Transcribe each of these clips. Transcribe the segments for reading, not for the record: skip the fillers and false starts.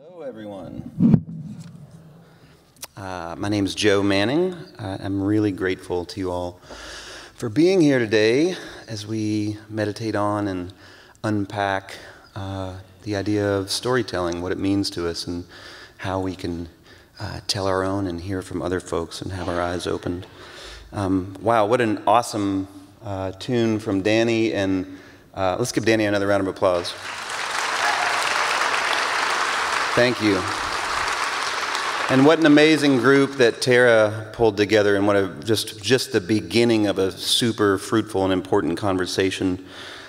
Hello, everyone. My name is Joe Manning. I'm really grateful to you all for being here today as we meditate on and unpack the idea of storytelling, what it means to us, and how we can tell our own and hear from other folks and have our eyes opened. Wow, what an awesome tune from Danny, and let's give Danny another round of applause. Thank you. And what an amazing group that Tara pulled together, and what a just the beginning of a super fruitful and important conversation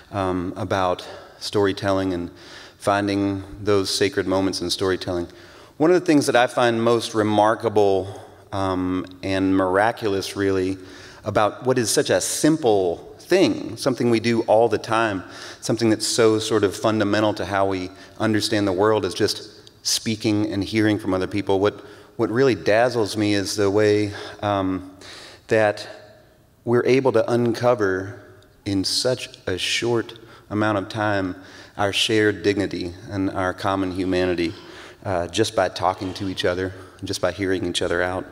about storytelling and finding those sacred moments in storytelling. One of the things that I find most remarkable and miraculous, really, about what is such a simple thing, something we do all the time, something that's so sort of fundamental to how we understand the world, is just speaking and hearing from other people. What really dazzles me is the way that we're able to uncover in such a short amount of time our shared dignity and our common humanity just by talking to each other, and just by hearing each other out.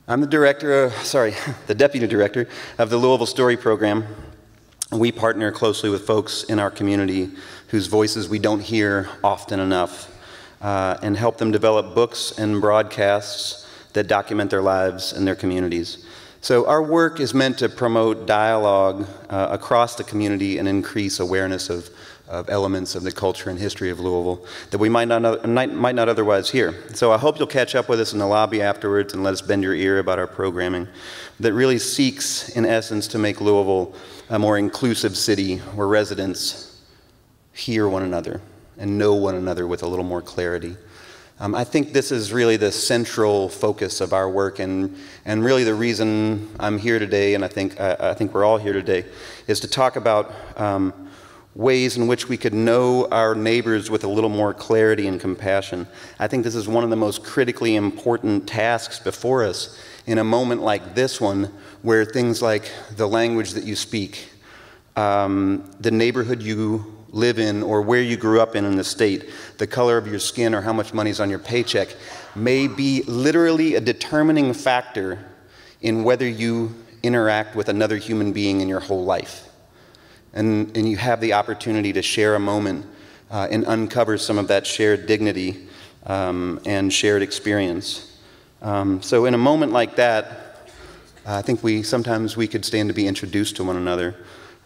I'm the deputy director of the Louisville Story Program. We partner closely with folks in our community whose voices we don't hear often enough, and help them develop books and broadcasts that document their lives and their communities. So our work is meant to promote dialogue across the community and increase awareness of elements of the culture and history of Louisville that we might not otherwise hear. So I hope you'll catch up with us in the lobby afterwards and let us bend your ear about our programming that really seeks, in essence, to make Louisville a more inclusive city where residents hear one another and know one another with a little more clarity. I think this is really the central focus of our work, and really the reason I'm here today, and I think we're all here today, is to talk about ways in which we could know our neighbors with a little more clarity and compassion. I think this is one of the most critically important tasks before us in a moment like this one, where things like the language that you speak, the neighborhood you live in, or where you grew up in the state, the color of your skin, or how much money's on your paycheck, may be literally a determining factor in whether you interact with another human being in your whole life. And you have the opportunity to share a moment and uncover some of that shared dignity and shared experience. So in a moment like that, I think sometimes we could stand to be introduced to one another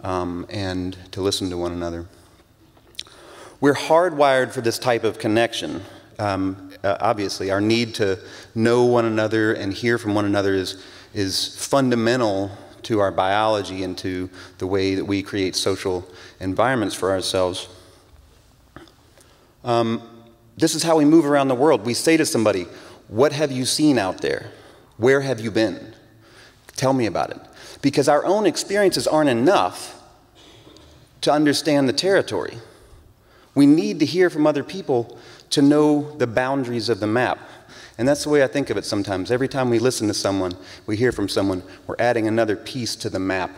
and to listen to one another. We're hardwired for this type of connection. Obviously, our need to know one another and hear from one another is fundamental to our biology and to the way that we create social environments for ourselves. This is how we move around the world. We say to somebody, "What have you seen out there? Where have you been? Tell me about it." Because our own experiences aren't enough to understand the territory. We need to hear from other people to know the boundaries of the map. And that's the way I think of it sometimes. Every time we listen to someone, we hear from someone, we're adding another piece to the map,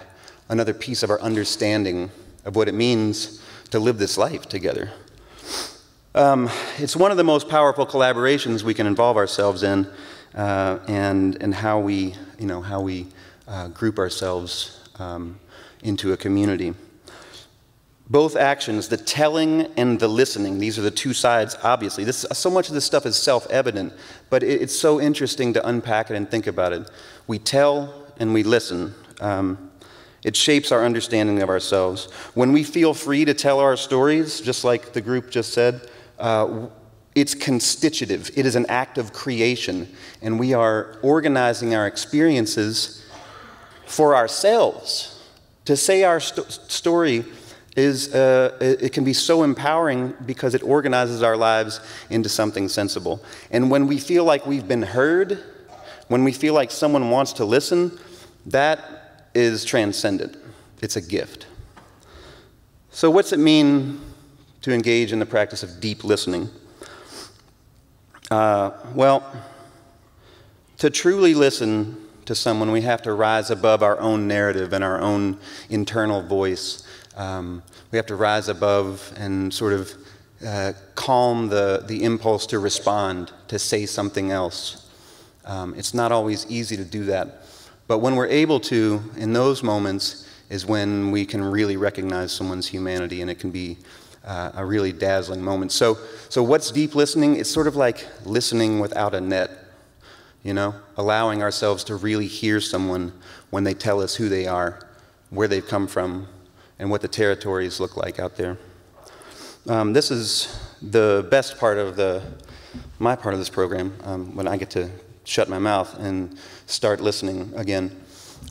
another piece of our understanding of what it means to live this life together. It's one of the most powerful collaborations we can involve ourselves in, and how we group ourselves into a community. Both actions, the telling and the listening, these are the two sides, obviously. So much of this stuff is self-evident, but it's so interesting to unpack it and think about it. We tell and we listen. It shapes our understanding of ourselves. When we feel free to tell our stories, just like the group just said, it's constitutive. It is an act of creation, and we are organizing our experiences for ourselves. To say our story it can be so empowering because it organizes our lives into something sensible. And when we feel like we've been heard, when we feel like someone wants to listen, that is transcendent. It's a gift. So what's it mean to engage in the practice of deep listening? Well, to truly listen to someone, we have to rise above our own narrative and our own internal voice. We have to rise above and sort of calm the impulse to respond, to say something else. It's not always easy to do that. But when we're able to, in those moments, is when we can really recognize someone's humanity, and it can be a really dazzling moment. So what's deep listening? It's sort of like listening without a net, you know? Allowing ourselves to really hear someone when they tell us who they are, where they've come from, and what the territories look like out there. This is the best part of my part of this program, when I get to shut my mouth and start listening again.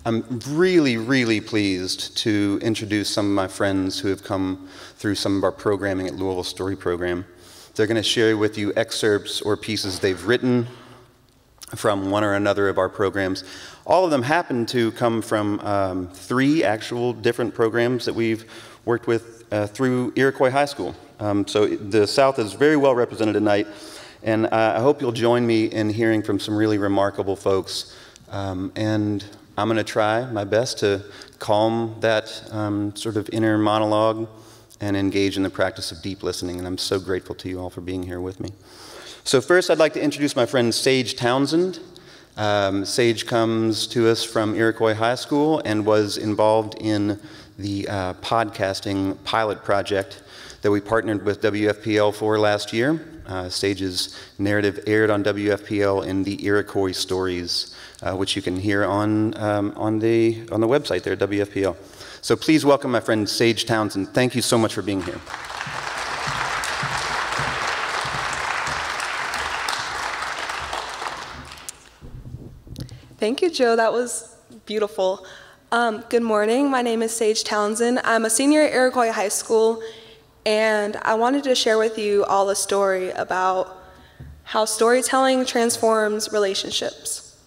I'm really, really pleased to introduce some of my friends who have come through some of our programming at Louisville Story Program. They're going to share with you excerpts or pieces they've written from one or another of our programs. All of them happen to come from 3 actual different programs that we've worked with through Iroquois High School. So the South is very well represented tonight, and I hope you'll join me in hearing from some really remarkable folks. And I'm going to try my best to calm that sort of inner monologue and engage in the practice of deep listening, and I'm so grateful to you all for being here with me. So first, I'd like to introduce my friend Sage Townsend. Sage comes to us from Iroquois High School and was involved in the podcasting pilot project that we partnered with WFPL for last year. Sage's narrative aired on WFPL in the Iroquois Stories, which you can hear on the website there, WFPL. So please welcome my friend Sage Townsend. Thank you so much for being here. Thank you, Joe. That was beautiful. Good morning. My name is Sage Townsend. I'm a senior at Iroquois High School, and I wanted to share with you all a story about how storytelling transforms relationships.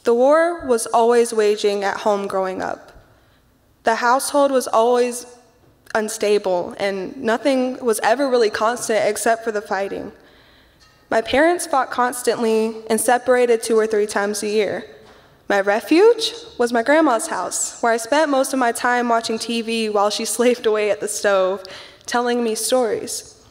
The war was always waging at home growing up. The household was always unstable, and nothing was ever really constant except for the fighting. My parents fought constantly and separated 2 or 3 times a year. My refuge was my grandma's house, where I spent most of my time watching TV while she slaved away at the stove, telling me stories.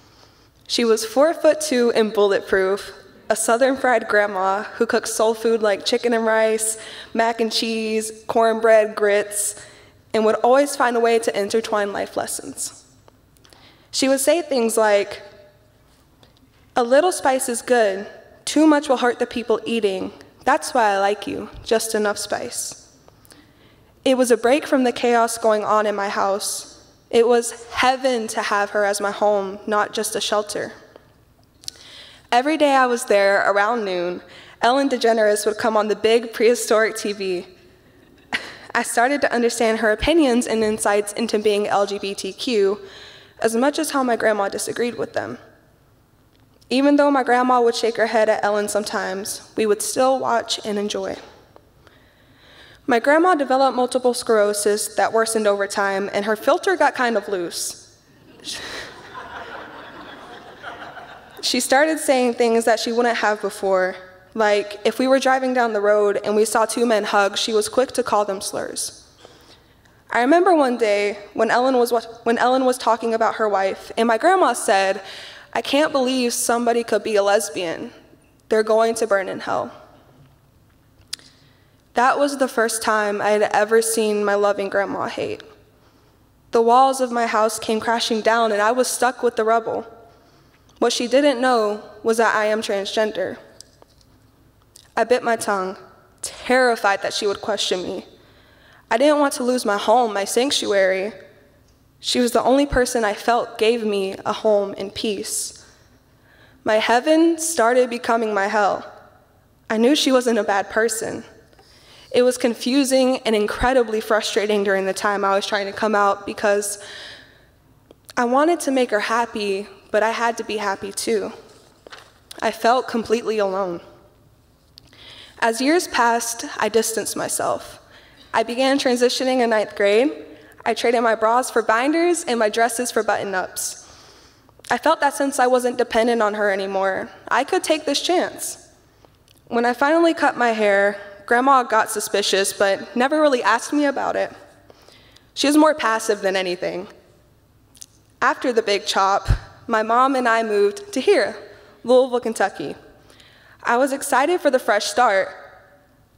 She was 4'2" and bulletproof, a Southern fried grandma who cooked soul food like chicken and rice, mac and cheese, cornbread, grits, and would always find a way to intertwine life lessons. She would say things like, "A little spice is good. Too much will hurt the people eating. That's why I like you, just enough spice." It was a break from the chaos going on in my house. It was heaven to have her as my home, not just a shelter. Every day I was there around noon, Ellen DeGeneres would come on the big prehistoric TV. I started to understand her opinions and insights into being LGBTQ as much as how my grandma disagreed with them. Even though my grandma would shake her head at Ellen sometimes, we would still watch and enjoy. My grandma developed multiple sclerosis that worsened over time, and her filter got kind of loose. She started saying things that she wouldn't have before, like if we were driving down the road and we saw 2 men hug, she was quick to call them slurs. I remember one day when Ellen was talking about her wife, and my grandma said, "I can't believe somebody could be a lesbian. They're going to burn in hell." That was the first time I had ever seen my loving grandma hate. The walls of my house came crashing down, and I was stuck with the rubble. What she didn't know was that I am transgender. I bit my tongue, terrified that she would question me. I didn't want to lose my home, my sanctuary. She was the only person I felt gave me a home and peace. My heaven started becoming my hell. I knew she wasn't a bad person. It was confusing and incredibly frustrating during the time I was trying to come out because I wanted to make her happy, but I had to be happy too. I felt completely alone. As years passed, I distanced myself. I began transitioning in 9th grade. I traded my bras for binders and my dresses for button-ups. I felt that since I wasn't dependent on her anymore, I could take this chance. When I finally cut my hair, Grandma got suspicious, but never really asked me about it. She was more passive than anything. After the big chop, my mom and I moved to here, Louisville, Kentucky. I was excited for the fresh start.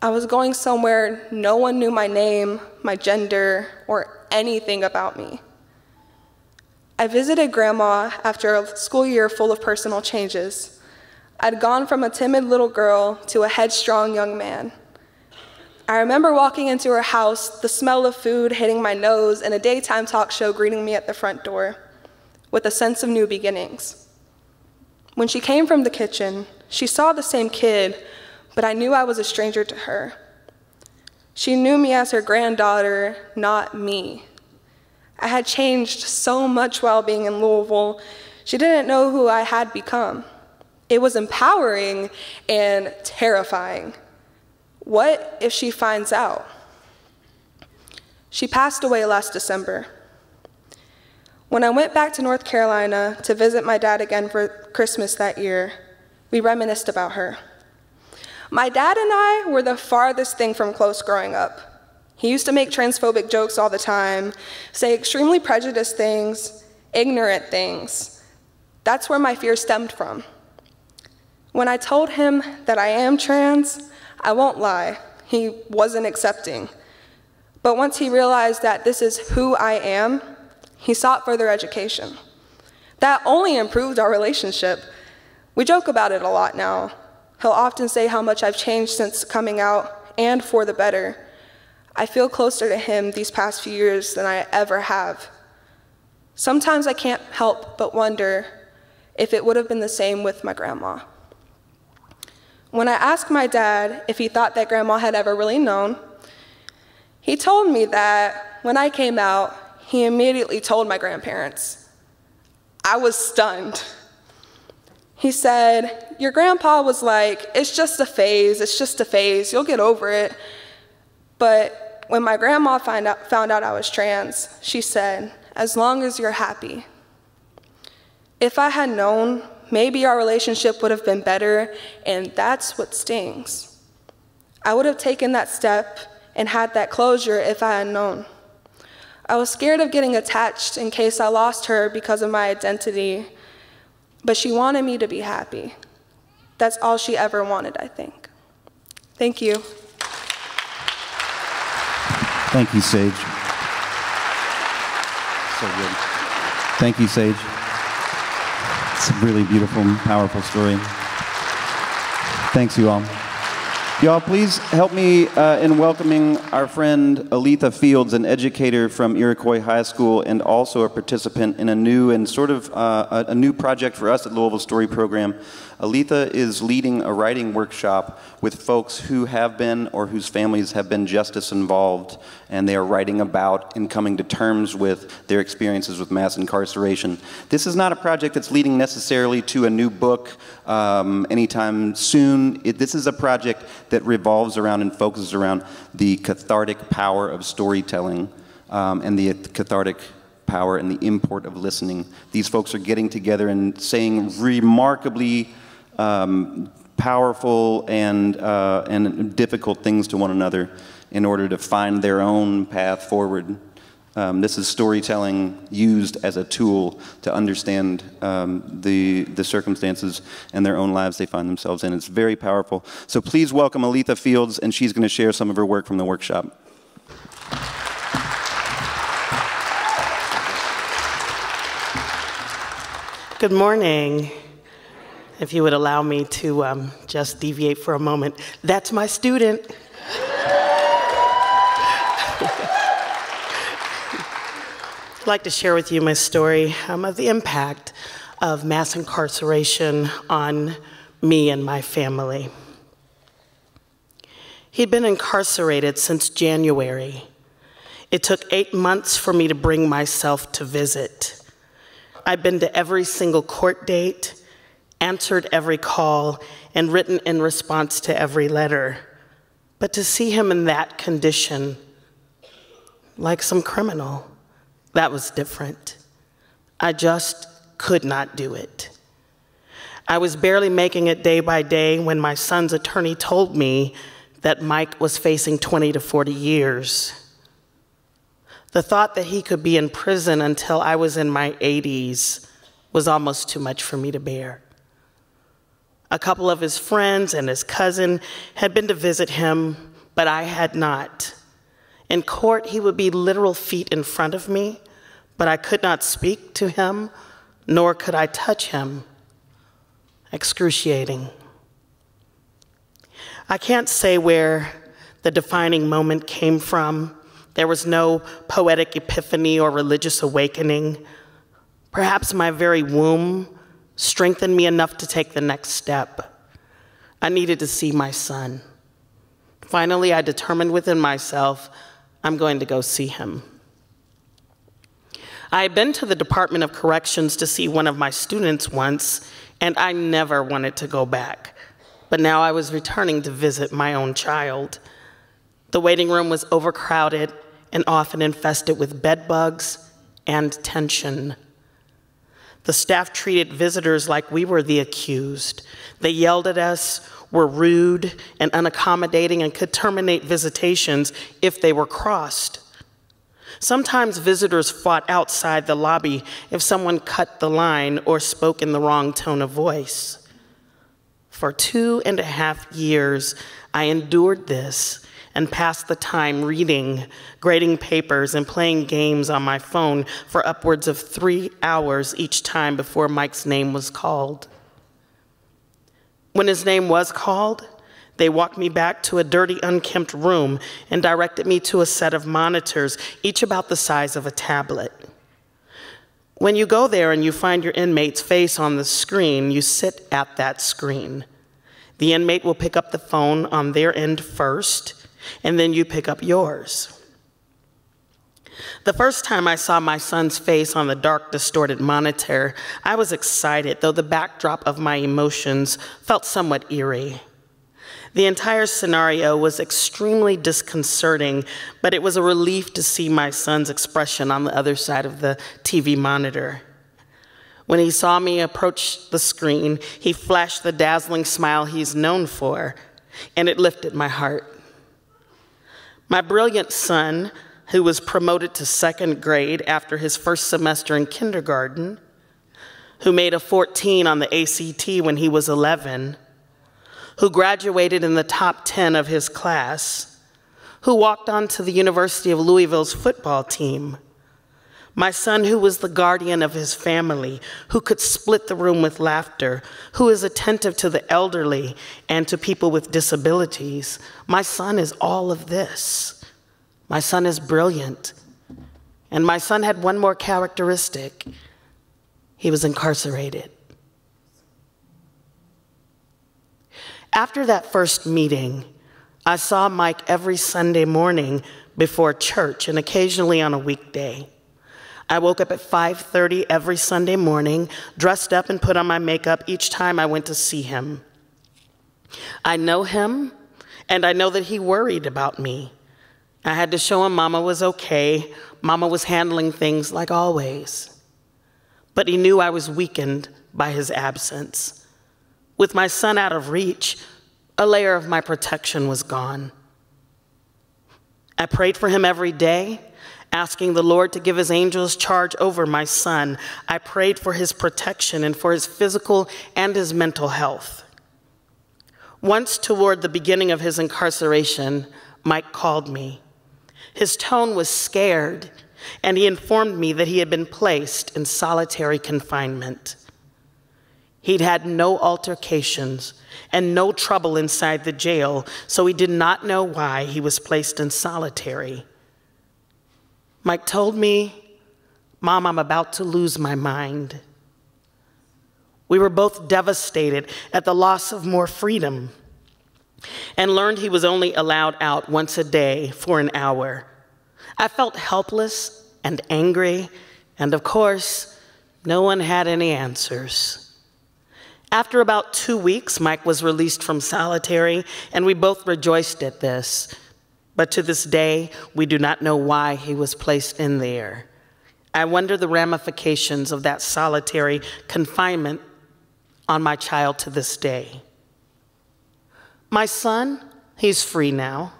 I was going somewhere no one knew my name, my gender, or anything about me. I visited Grandma after a school year full of personal changes. I'd gone from a timid little girl to a headstrong young man. I remember walking into her house, the smell of food hitting my nose, and a daytime talk show greeting me at the front door, with a sense of new beginnings. When she came from the kitchen, she saw the same kid, but I knew I was a stranger to her. She knew me as her granddaughter, not me. I had changed so much while being in Louisville. She didn't know who I had become. It was empowering and terrifying. What if she finds out? She passed away last December. When I went back to North Carolina to visit my dad again for Christmas that year, we reminisced about her. My dad and I were the farthest thing from close growing up. He used to make transphobic jokes all the time, say extremely prejudiced things, ignorant things. That's where my fear stemmed from. When I told him that I am trans, I won't lie, he wasn't accepting. But once he realized that this is who I am, he sought further education. That only improved our relationship. We joke about it a lot now. He'll often say how much I've changed since coming out, and for the better. I feel closer to him these past few years than I ever have. Sometimes I can't help but wonder if it would have been the same with my grandma. When I asked my dad if he thought that Grandma had ever really known, he told me that when I came out, he immediately told my grandparents. I was stunned. He said, your grandpa was like, it's just a phase, you'll get over it. But when my grandma found out I was trans, she said, as long as you're happy. If I had known, maybe our relationship would have been better, and that's what stings. I would have taken that step and had that closure if I had known. I was scared of getting attached in case I lost her because of my identity, but she wanted me to be happy. That's all she ever wanted, I think. Thank you. Thank you, Sage. So good. Thank you, Sage. It's a really beautiful and powerful story. Thanks, you all. Y'all, please help me in welcoming our friend Aleta Fields, an educator from Iroquois High School and also a participant in a new and sort of a new project for us at Louisville Story Program. Aletha is leading a writing workshop with folks who have been or whose families have been justice involved, and they are writing about and coming to terms with their experiences with mass incarceration. This is not a project that's leading necessarily to a new book anytime soon. This is a project that revolves around and focuses around the cathartic power of storytelling and the cathartic power and the import of listening. These folks are getting together and saying remarkably powerful and difficult things to one another in order to find their own path forward. This is storytelling used as a tool to understand the circumstances and their own lives they find themselves in. It's very powerful. So please welcome Aleta Fields, and she's going to share some of her work from the workshop. Good morning. If you would allow me to just deviate for a moment. That's my student. I'd like to share with you my story of the impact of mass incarceration on me and my family. He'd been incarcerated since January. It took 8 months for me to bring myself to visit. I've been to every single court date, answered every call, and written in response to every letter. But to see him in that condition, like some criminal, that was different. I just could not do it. I was barely making it day by day when my son's attorney told me that Mike was facing 20 to 40 years. The thought that he could be in prison until I was in my 80s was almost too much for me to bear. A couple of his friends and his cousin had been to visit him, but I had not. In court, he would be literal feet in front of me, but I could not speak to him, nor could I touch him. Excruciating. I can't say where the defining moment came from. There was no poetic epiphany or religious awakening. Perhaps my very womb strengthened me enough to take the next step. I needed to see my son. Finally, I determined within myself, I'm going to go see him. I had been to the Department of Corrections to see one of my students once, and I never wanted to go back. But now I was returning to visit my own child. The waiting room was overcrowded and often infested with bed bugs and tension. The staff treated visitors like we were the accused. They yelled at us, were rude and unaccommodating, and could terminate visitations if they were crossed. Sometimes visitors fought outside the lobby if someone cut the line or spoke in the wrong tone of voice. For 2.5 years, I endured this and passed the time reading, grading papers, and playing games on my phone for upwards of 3 hours each time before Mike's name was called. When his name was called, they walked me back to a dirty, unkempt room and directed me to a set of monitors, each about the size of a tablet. When you go there and you find your inmate's face on the screen, you sit at that screen. The inmate will pick up the phone on their end first, and then you pick up yours. The first time I saw my son's face on the dark, distorted monitor, I was excited, though the backdrop of my emotions felt somewhat eerie. The entire scenario was extremely disconcerting, but it was a relief to see my son's expression on the other side of the TV monitor. When he saw me approach the screen, he flashed the dazzling smile he's known for, and it lifted my heart. My brilliant son, who was promoted to 2nd grade after his first semester in kindergarten, who made a 14 on the ACT when he was 11, who graduated in the top 10 of his class, who walked on to the University of Louisville's football team. My son, who was the guardian of his family, who could split the room with laughter, who is attentive to the elderly and to people with disabilities. My son is all of this. My son is brilliant. And my son had one more characteristic. He was incarcerated. After that first meeting, I saw Mike every Sunday morning before church and occasionally on a weekday. I woke up at 5:30 every Sunday morning, dressed up and put on my makeup each time I went to see him. I know him, and I know that he worried about me. I had to show him Mama was okay. Mama was handling things like always. But he knew I was weakened by his absence. With my son out of reach, a layer of my protection was gone. I prayed for him every day, asking the Lord to give his angels charge over my son. I prayed for his protection and for his physical and his mental health. Once toward the beginning of his incarceration, Mike called me. His tone was scared, and he informed me that he had been placed in solitary confinement. He'd had no altercations and no trouble inside the jail, so he did not know why he was placed in solitary. Mike told me, "Mom, I'm about to lose my mind." We were both devastated at the loss of more freedom and learned he was only allowed out once a day for an hour. I felt helpless and angry, and of course, no one had any answers. After about 2 weeks, Mike was released from solitary, and we both rejoiced at this. But to this day, we do not know why he was placed in there. I wonder the ramifications of that solitary confinement on my child to this day. My son, he's free now,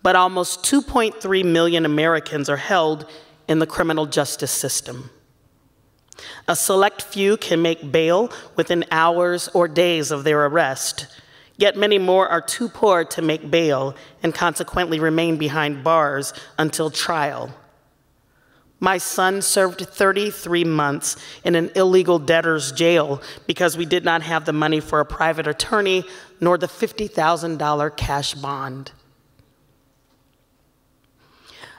but almost 2.3 million Americans are held in the criminal justice system. A select few can make bail within hours or days of their arrest, yet many more are too poor to make bail and consequently remain behind bars until trial. My son served 33 months in an illegal debtor's jail because we did not have the money for a private attorney nor the $50,000 cash bond.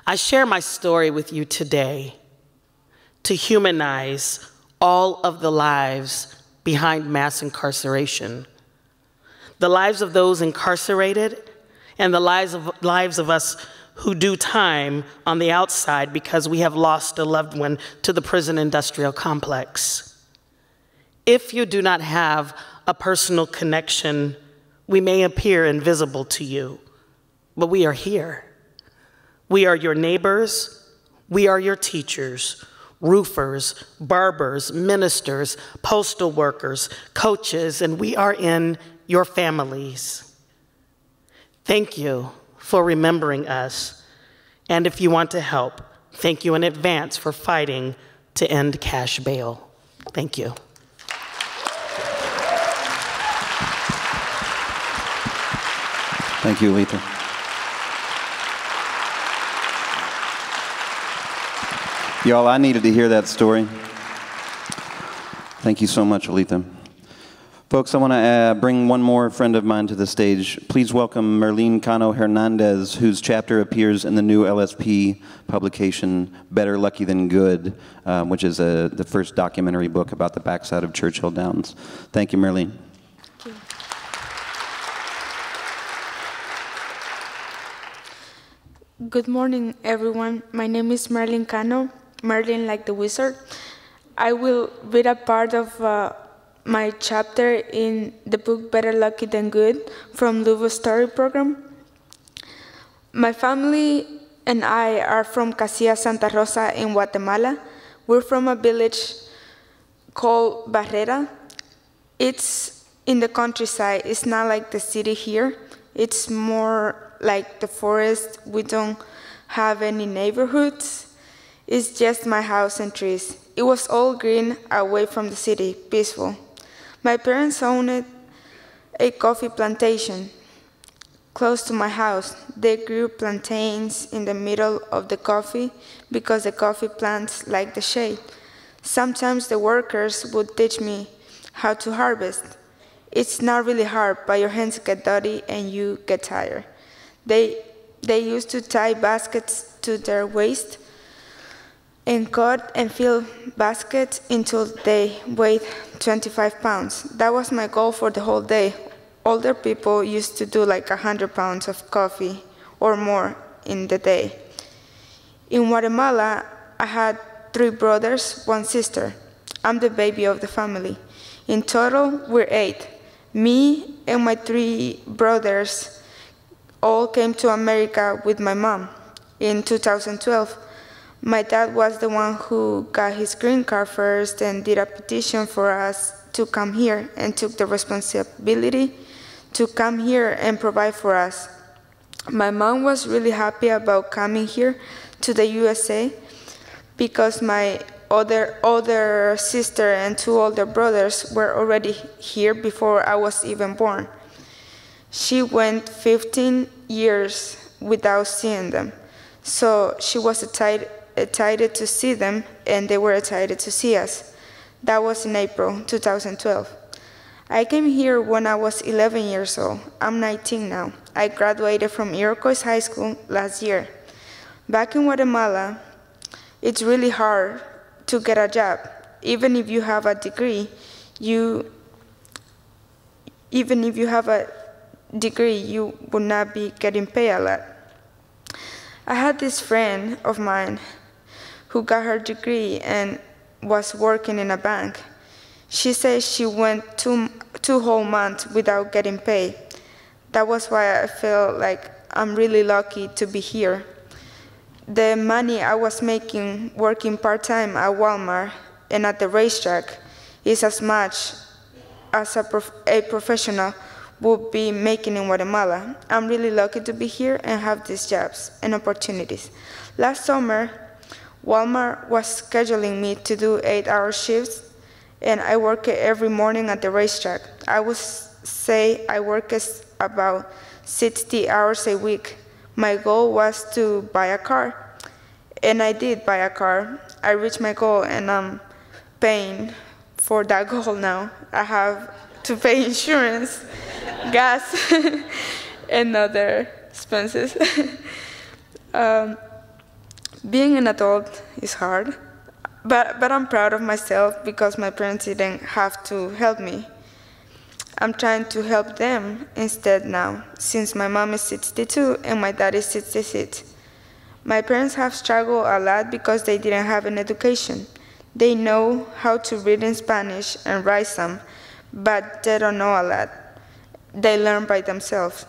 I share my story with you today to humanize all of the lives behind mass incarceration, the lives of those incarcerated and the lives of us who do time on the outside because we have lost a loved one to the prison industrial complex. If you do not have a personal connection, we may appear invisible to you, but we are here. We are your neighbors, we are your teachers, roofers, barbers, ministers, postal workers, coaches, and we are in your families. Thank you for remembering us. And if you want to help, thank you in advance for fighting to end cash bail. Thank you. Thank you, Aletha. Y'all, I needed to hear that story. Thank you so much, Aletha. Folks, I want to bring one more friend of mine to the stage. Please welcome Marlene Cano Hernandez, whose chapter appears in the new LSP publication, Better Lucky Than Good, which is the first documentary book about the backside of Churchill Downs. Thank you, Merlin. Thank you. Good morning, everyone. My name is Marlene Cano, Merlin like the wizard. I will read a part of my chapter in the book Better Lucky Than Good from Louisville Story Program. My family and I are from Casillas, Santa Rosa in Guatemala. We're from a village called Barrera. It's in the countryside. It's not like the city here. It's more like the forest. We don't have any neighborhoods. It's just my house and trees. It was all green, away from the city, peaceful. My parents owned a coffee plantation close to my house. They grew plantains in the middle of the coffee because the coffee plants like the shade. Sometimes the workers would teach me how to harvest. It's not really hard, but your hands get dirty and you get tired. They used to tie baskets to their waist and cut and fill baskets until they weighed 25 pounds. That was my goal for the whole day. Older people used to do like 100 pounds of coffee or more in the day. In Guatemala, I had 3 brothers, 1 sister. I'm the baby of the family. In total, we're 8. Me and my 3 brothers all came to America with my mom in 2012. My dad was the one who got his green card first and did a petition for us to come here and took the responsibility to come here and provide for us. My mom was really happy about coming here to the USA because my older sister and 2 older brothers were already here before I was even born. She went 15 years without seeing them, so she was excited to see them, and they were excited to see us. That was in April 2012. I came here when I was 11 years old. I'm 19 now. I graduated from Iroquois High School last year. Back in Guatemala, it's really hard to get a job. Even if you have a degree, you would not be getting paid a lot. I had this friend of mine who got her degree and was working in a bank. She said she went two whole months without getting paid. That was why I felt like I'm really lucky to be here. The money I was making working part-time at Walmart and at the racetrack is as much as a professional would be making in Guatemala. I'm really lucky to be here and have these jobs and opportunities. Last summer, Walmart was scheduling me to do 8-hour shifts, and I work every morning at the racetrack. I would say I work about 60 hours a week. My goal was to buy a car, and I did buy a car. I reached my goal, and I'm paying for that goal now. I have to pay insurance, gas, and other expenses. Being an adult is hard, but I'm proud of myself because my parents didn't have to help me. I'm trying to help them instead now, since my mom is 62 and my dad is 66. My parents have struggled a lot because they didn't have an education. They know how to read in Spanish and write some, but they don't know a lot. They learn by themselves.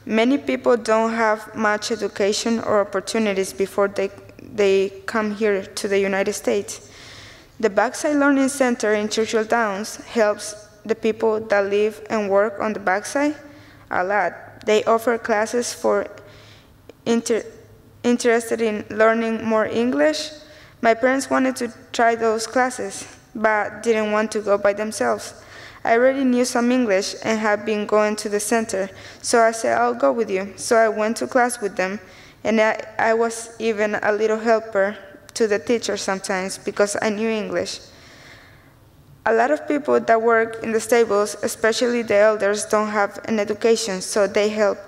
Many people don't have much education or opportunities before they come here to the United States. The Backside Learning Center in Churchill Downs helps the people that live and work on the backside a lot. They offer classes for interested in learning more English. My parents wanted to try those classes, but didn't want to go by themselves. I already knew some English and had been going to the center, so I said, I'll go with you. So I went to class with them, and I was even a little helper to the teacher sometimes because I knew English. A lot of people that work in the stables, especially the elders, don't have an education, so they help.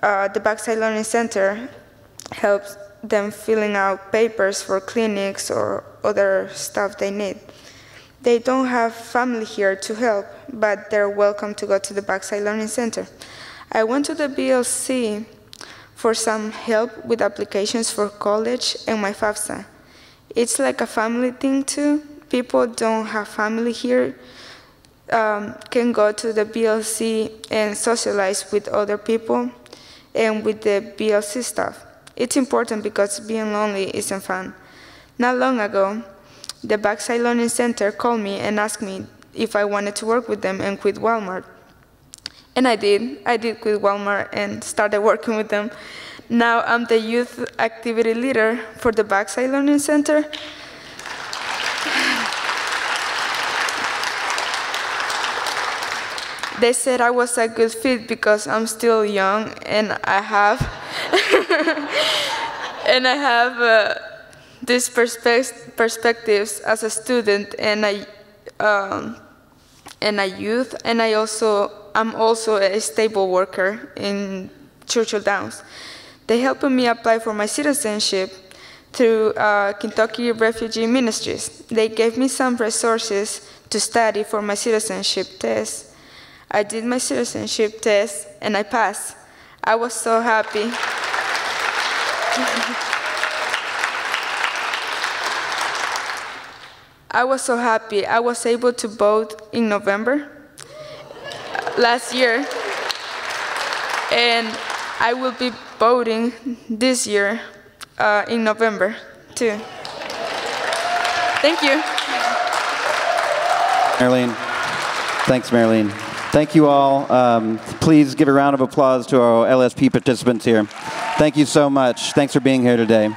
The Backside Learning Center helps them filling out papers for clinics or other stuff they need. They don't have family here to help, but they're welcome to go to the Backside Learning Center. I went to the BLC for some help with applications for college and my FAFSA. It's like a family thing too. People don't have family here, can go to the BLC and socialize with other people and with the BLC staff. It's important because being lonely isn't fun. Not long ago, the Backside Learning Center called me and asked me if I wanted to work with them and quit Walmart. And I did. I did quit Walmart and started working with them. Now I'm the youth activity leader for the Backside Learning Center. They said I was a good fit because I'm still young and I have these perspectives as a student and a youth, and I'm also a stable worker in Churchill Downs. They helped me apply for my citizenship through Kentucky Refugee Ministries. They gave me some resources to study for my citizenship test. I did my citizenship test and I passed. I was so happy. I was so happy. I was able to vote in November last year, and I will be voting this year in November too. Thank you. Marlene. Thanks, Marlene. Thank you all. Please give a round of applause to our LSP participants here. Thank you so much. Thanks for being here today.